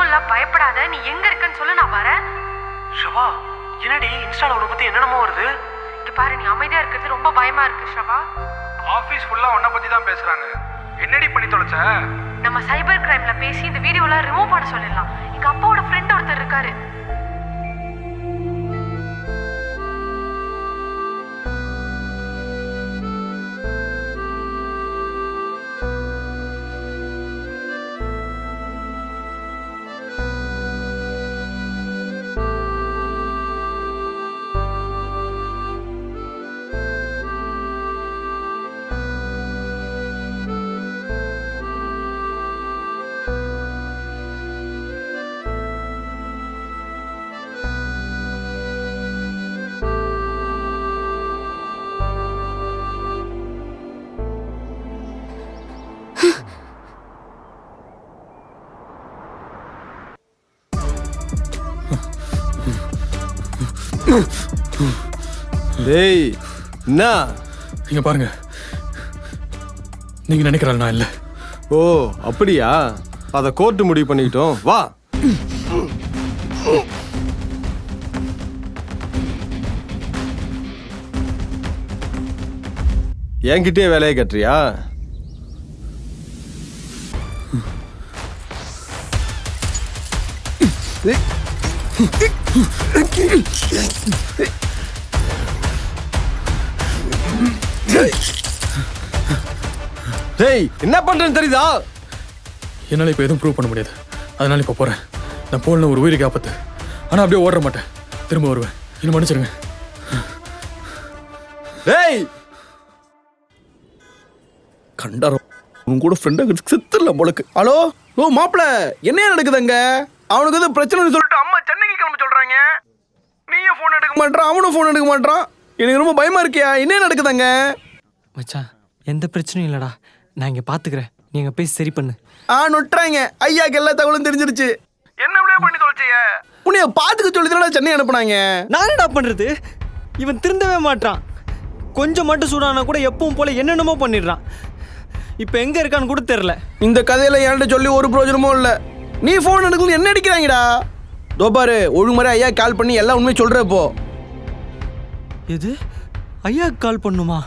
இல்ல, பயப்படாத. நீ எங்க இருக்கன்னு சொல்லு, நான் வரேன். ஷவா, என்னடி இன்ஸ்டால உன்னை பத்தி என்னென்னமோ வருது? இங்க பாரு, நீ அமைதியா இருக்கிறது ரொம்ப பயமா இருக்கு ஷவா. ஆபீஸ் ஃபுல்லா உன்னை பத்தி தான் பேசுறாங்க. என்னடி பண்ணி தொலைச்ச? நம்ம சைபர் கிரைம்ல பேசி இந்த வீடியோலாம் ரிமூவ் பண்ண சொல்லிடலாம். எங்க அப்பாவோட ஃப்ரெண்ட் ஒருத்தர் இருக்காரு. டேய், என்ன இங்க பாருங்க, நீங்க நினைக்கிறாள் நான் இல்ல. ஓ அப்படியா? அத கோர்ட்டு முடிவு பண்ணிக்கிட்டோம். வா. என்கிட்டயே வேலையை கட்டுறியா? டேய், என்ன பண்றேன்னு தெரியுதா? என்னால இப்ப எதுவும் ப்ரூவ் பண்ண முடியாது. அதனால இப்ப போறேன். நான் போன ஒரு உயிருக்கு ஆபத்து. ஆனா அப்படியே ஓட மாட்டேன், திரும்ப வருவேன். என்ன மன்னிச்சிருங்க. டேய், கண்டாரோ உன் கூட ஃப்ரெண்டாக செத்துடல போலக்கு. ஹலோ, ஓ மாப்பிள, என்ன நடக்குதுங்க? அவனுக்கு எதுவும் பிரச்சனைன்னு சொல்லிட்டு அம்மா சென்னைக்கு கிளம்ப சொல்றாங்க. நீயும் ஃபோன் எடுக்க மாட்டான், அவனும் ஃபோன் எடுக்க மாட்டான். எனக்கு ரொம்ப பயமா இருக்கியா? என்ன நடக்குதுங்க? மச்சான், எந்த பிரச்சனையும் இல்லடா. நான் இங்க பாத்துக்கிறேன், நீங்க பேசி சரி பண்ணு. நொட்டுறாங்க. ஐயாக்கு எல்லா தகவலும் தெரிஞ்சிருச்சு. என்ன இப்படியே பண்ணி தொலைச்சிய? உன்னைய பாத்துக்க சொல்லி தான் சென்னை அனுப்புனாங்க. நான் என்னடா பண்றது? இவன் திருந்தவே மாட்டான். கொஞ்சம் மட்டும் சூடானா கூட எப்பவும் போல என்னென்னமோ பண்ணிடுறான். இப்ப எங்க இருக்கான்னு கூட தெரியல. இந்த கதையில என்கிட்ட சொல்லி ஒரு பிரயோஜனமும் இல்ல. நீ ஃபோன் எடுக்கணும் என்ன அடிக்கிறாங்கடா? தோ பாரு, ஒழுங்குமுறை ஐயா கால் பண்ணி எல்லாம் உண்மையை சொல்ற இப்போ. எது? ஐயா கால் பண்ணுமா?